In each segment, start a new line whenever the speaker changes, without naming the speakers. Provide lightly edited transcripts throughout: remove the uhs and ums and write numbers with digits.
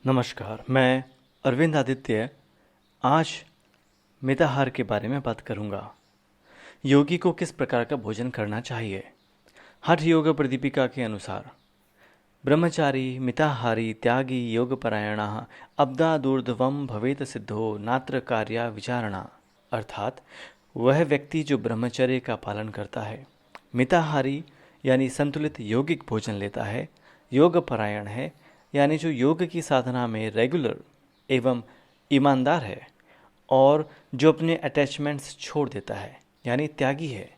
नमस्कार, मैं अरविंद आदित्य आज मिताहार के बारे में बात करूंगा। योगी को किस प्रकार का भोजन करना चाहिए? हठ योग प्रदीपिका के अनुसार ब्रह्मचारी मिताहारी त्यागी योगपरायणः अब्दादूर्ध्वं भवेत सिद्धो नात्र कार्या विचारणा। अर्थात वह व्यक्ति जो ब्रह्मचर्य का पालन करता है, मिताहारी यानी संतुलित यौगिक भोजन लेता है, योगपरायण है यानी जो योग की साधना में रेगुलर एवं ईमानदार है, और जो अपने अटैचमेंट्स छोड़ देता है यानी त्यागी है,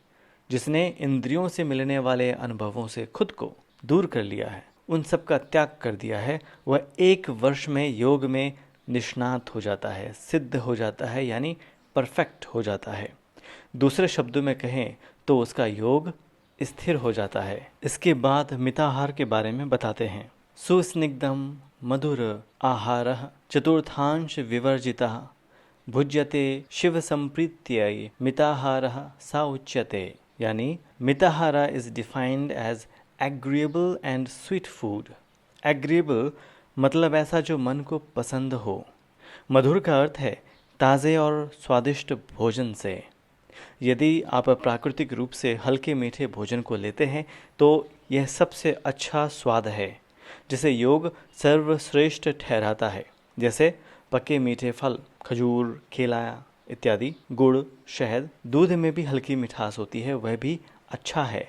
जिसने इंद्रियों से मिलने वाले अनुभवों से खुद को दूर कर लिया है, उन सब का त्याग कर दिया है, वह 1 वर्ष में योग में निष्णात हो जाता है, सिद्ध हो जाता है यानी परफेक्ट हो जाता है। दूसरे शब्दों में कहें तो उसका योग स्थिर हो जाता है। इसके बाद मिताहार के बारे में बताते हैं। सुस्निग्धं मधुर आहारः चतुर्थांश विवर्जितः भुज्यते शिव संप्रीत्यै मिताहारः सा उच्यते। यानी mitahara is defined as agreeable and sweet food. Agreeable मतलब ऐसा जो मन को पसंद हो। मधुर का अर्थ है ताज़े और स्वादिष्ट भोजन से। यदि आप प्राकृतिक रूप से हल्के मीठे भोजन को लेते हैं तो यह सबसे अच्छा स्वाद है, जिसे योग सर्वश्रेष्ठ ठहराता है। जैसे पके मीठे फल, खजूर, केला इत्यादि, गुड़, शहद, दूध में भी हल्की मिठास होती है, वह भी अच्छा है।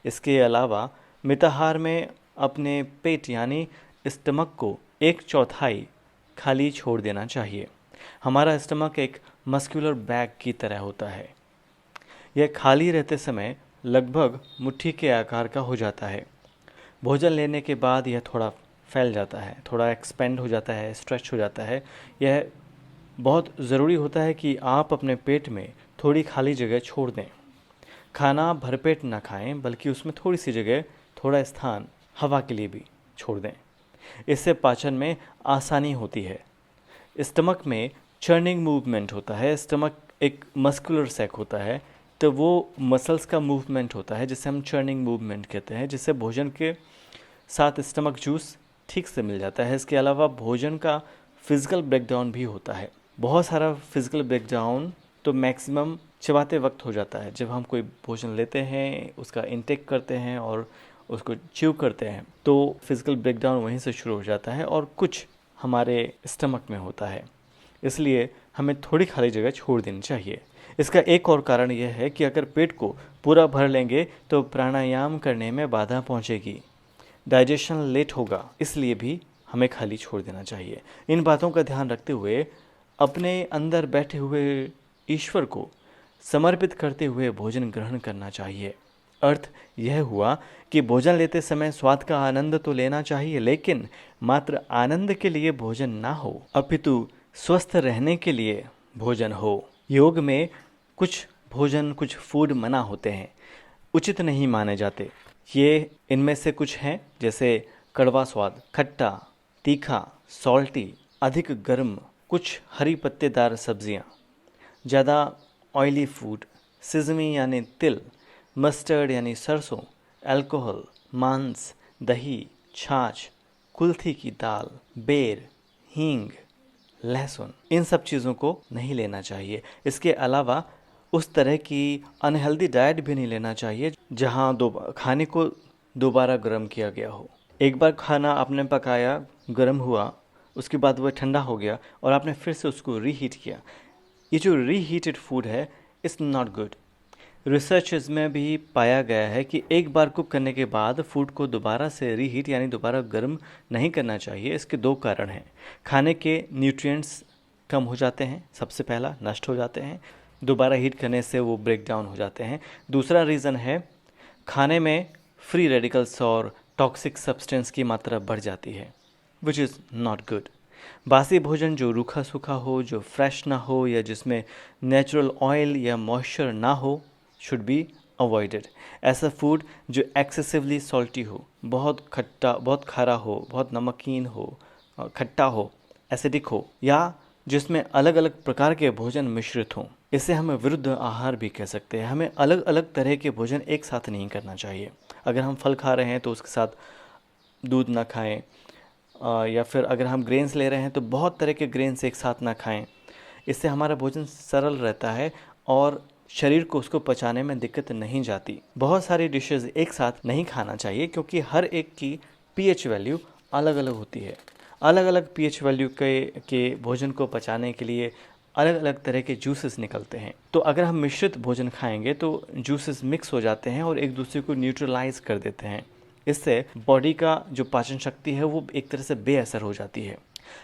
इसके अलावा मिताहार में अपने पेट यानी स्टमक को 1/4 खाली छोड़ देना चाहिए। हमारा स्टमक एक मस्कुलर बैग की तरह होता है। यह खाली रहते समय लगभग मुट्ठी के आकार का हो जाता है। भोजन लेने के बाद यह थोड़ा फैल जाता है, थोड़ा एक्सपेंड हो जाता है, स्ट्रेच हो जाता है। यह बहुत ज़रूरी होता है कि आप अपने पेट में थोड़ी खाली जगह छोड़ दें। खाना भरपेट ना खाएं, बल्कि उसमें थोड़ी सी जगह, थोड़ा स्थान हवा के लिए भी छोड़ दें। इससे पाचन में आसानी होती है। स्टमक में चर्निंग मूवमेंट होता है। स्टमक एक मस्कुलर सैक होता है, तो वो मसल्स का मूवमेंट होता है जिसे हम चर्निंग मूवमेंट कहते हैं, जिससे भोजन के साथ स्टमक जूस ठीक से मिल जाता है। इसके अलावा भोजन का फिजिकल ब्रेकडाउन भी होता है। बहुत सारा फिजिकल ब्रेकडाउन तो मैक्सिमम चबाते वक्त हो जाता है। जब हम कोई भोजन लेते हैं, उसका इंटेक करते हैं और उसको च्यू करते हैं, तो फिजिकल ब्रेकडाउन वहीं से शुरू हो जाता है और कुछ हमारे स्टमक में होता है। इसलिए हमें थोड़ी खाली जगह छोड़ देनी चाहिए। इसका एक और कारण यह है कि अगर पेट को पूरा भर लेंगे तो प्राणायाम करने में बाधा पहुंचेगी, डाइजेशन लेट होगा, इसलिए भी हमें खाली छोड़ देना चाहिए। इन बातों का ध्यान रखते हुए अपने अंदर बैठे हुए ईश्वर को समर्पित करते हुए भोजन ग्रहण करना चाहिए। अर्थ यह हुआ कि भोजन लेते समय स्वाद का आनंद तो लेना चाहिए, लेकिन मात्र आनंद के लिए भोजन ना हो, अपितु स्वस्थ रहने के लिए भोजन हो। योग में कुछ भोजन, कुछ फूड मना होते हैं, उचित नहीं माने जाते। ये इनमें से कुछ हैं, जैसे कड़वा स्वाद, खट्टा, तीखा, सॉल्टी, अधिक गर्म, कुछ हरी पत्तेदार सब्जियां, ज़्यादा ऑयली फूड, सिजमी यानी तिल, मस्टर्ड यानी सरसों, अल्कोहल, मांस, दही, छाछ, कुल्थी की दाल, बेर, हींग, लहसुन, इन सब चीज़ों को नहीं लेना चाहिए। इसके अलावा उस तरह की अनहेल्दी डाइट भी नहीं लेना चाहिए जहाँ खाने को दोबारा गर्म किया गया हो। एक बार खाना आपने पकाया, गर्म हुआ, उसके बाद वह ठंडा हो गया और आपने फिर से उसको रीहीट किया। ये जो रीहीटेड फूड है, इट्स नॉट गुड। रिसर्च में भी पाया गया है कि एक बार कुक करने के बाद फूड को दोबारा से रीहीट यानी दोबारा गर्म नहीं करना चाहिए। इसके 2 कारण हैं। खाने के न्यूट्रिएंट्स कम हो जाते हैं, सबसे पहला नष्ट हो जाते हैं, दोबारा हीट करने से वो ब्रेक डाउन हो जाते हैं। दूसरा रीज़न है, खाने में फ्री रेडिकल्स और टॉक्सिक सब्सटेंस की मात्रा बढ़ जाती है, विच इज़ नॉट गुड। बासी भोजन जो रूखा सूखा हो, जो फ्रेश ना हो या जिसमें नेचुरल ऑयल या मॉइस्चर ना हो, शुड बी अवॉइडेड। ऐसा फूड जो एक्सेसिवली सॉल्टी हो, बहुत खट्टा, बहुत खारा हो, बहुत नमकीन हो, खट्टा हो, एसिडिक हो, या जिसमें अलग अलग प्रकार के भोजन मिश्रित हों, इसे हम विरुद्ध आहार भी कह सकते हैं। हमें अलग अलग तरह के भोजन एक साथ नहीं करना चाहिए। अगर हम फल खा रहे हैं तो उसके साथ दूध ना खाएं, या फिर अगर हम ग्रेन्स ले रहे हैं तो बहुत तरह के ग्रेन्स एक साथ ना खाएं। इससे हमारा भोजन सरल रहता है और शरीर को उसको पचाने में दिक्कत नहीं जाती। बहुत सारी डिशेस एक साथ नहीं खाना चाहिए क्योंकि हर एक की पीएच वैल्यू अलग अलग होती है। अलग अलग पीएच वैल्यू के भोजन को पचाने के लिए अलग अलग तरह के जूसेस निकलते हैं। तो अगर हम मिश्रित भोजन खाएंगे तो जूसेस मिक्स हो जाते हैं और एक दूसरे को न्यूट्रलाइज कर देते हैं। इससे बॉडी का जो पाचन शक्ति है वो एक तरह से बेअसर हो जाती है।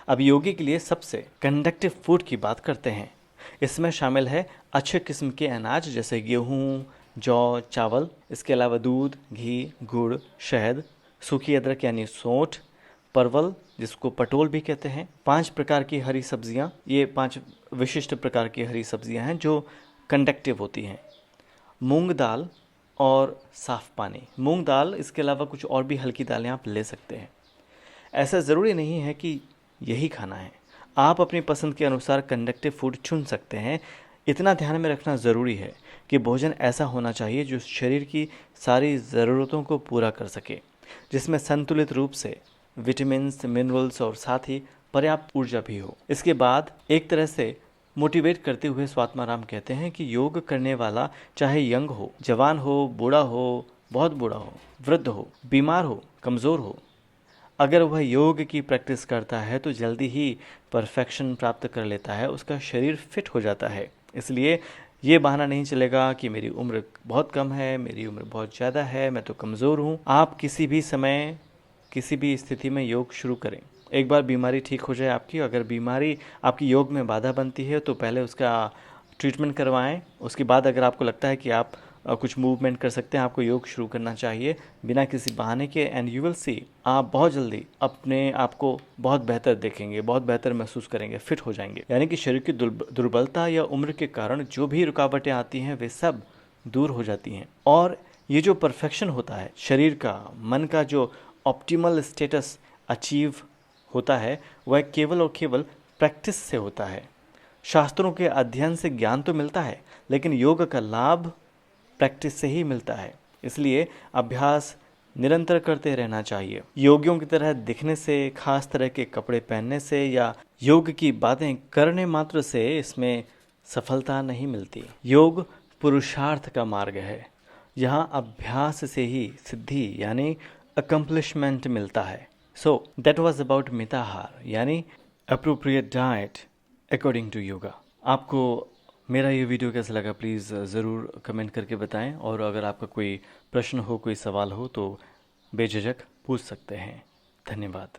अब योगी के लिए सबसे कंडक्टिव फूड की बात करते हैं। इसमें शामिल है अच्छे किस्म के अनाज जैसे गेहूँ, जौ, चावल। इसके अलावा दूध, घी, गुड़, शहद, सूखी अदरक यानी सोंठ, परवल जिसको पटोल भी कहते हैं, 5 प्रकार की हरी सब्जियां। ये 5 विशिष्ट प्रकार की हरी सब्जियां हैं जो कंडक्टिव होती हैं। मूंग दाल और साफ़ पानी। मूंग दाल, इसके अलावा कुछ और भी हल्की दालें आप ले सकते हैं। ऐसा ज़रूरी नहीं है कि यही खाना है, आप अपनी पसंद के अनुसार कंडक्टिव फूड चुन सकते हैं। इतना ध्यान में रखना ज़रूरी है कि भोजन ऐसा होना चाहिए जो शरीर की सारी ज़रूरतों को पूरा कर सके, जिसमें संतुलित रूप से विटामिन्स, मिनरल्स और साथ ही पर्याप्त ऊर्जा भी हो। इसके बाद एक तरह से मोटिवेट करते हुए स्वात्माराम कहते हैं कि योग करने वाला चाहे यंग हो, जवान हो, बूढ़ा हो, बहुत बूढ़ा हो, वृद्ध हो, बीमार हो, कमज़ोर हो, अगर वह योग की प्रैक्टिस करता है तो जल्दी ही परफेक्शन प्राप्त कर लेता है, उसका शरीर फिट हो जाता है। इसलिए ये बहाना नहीं चलेगा कि मेरी उम्र बहुत कम है, मेरी उम्र बहुत ज़्यादा है, मैं तो कमज़ोर हूँ। आप किसी भी समय, किसी भी स्थिति में योग शुरू करें। एक बार बीमारी ठीक हो जाए आपकी, अगर बीमारी आपकी योग में बाधा बनती है तो पहले उसका ट्रीटमेंट करवाएं। उसके बाद अगर आपको लगता है कि आप कुछ मूवमेंट कर सकते हैं, आपको योग शुरू करना चाहिए बिना किसी बहाने के। एंड यू विल सी, आप बहुत जल्दी अपने आप को बहुत बेहतर देखेंगे, बहुत बेहतर महसूस करेंगे, फिट हो जाएंगे। यानी कि शरीर की दुर्बलता या उम्र के कारण जो भी रुकावटें आती हैं वे सब दूर हो जाती हैं। और ये जो परफेक्शन होता है शरीर का, मन का जो ऑप्टिमल स्टेटस अचीव होता है, वह केवल और केवल प्रैक्टिस से होता है। शास्त्रों के अध्ययन से ज्ञान तो मिलता है, लेकिन योग का लाभ प्रैक्टिस से ही मिलता है। इसलिए अभ्यास निरंतर करते रहना चाहिए। योगियों की तरह दिखने से, खास तरह के कपड़े पहनने से या योग की बातें करने मात्र से इसमें सफलता नहीं मिलती। योग पुरुषार्थ का मार्ग है। यहाँ अभ्यास से ही सिद्धि यानी अकम्पलिशमेंट मिलता है। So that was about mitahar यानी appropriate diet according to yoga. आपको मेरा ये वीडियो कैसा लगा प्लीज़ ज़रूर कमेंट करके बताएं, और अगर आपका कोई प्रश्न हो, कोई सवाल हो तो बेझिझक पूछ सकते हैं। धन्यवाद।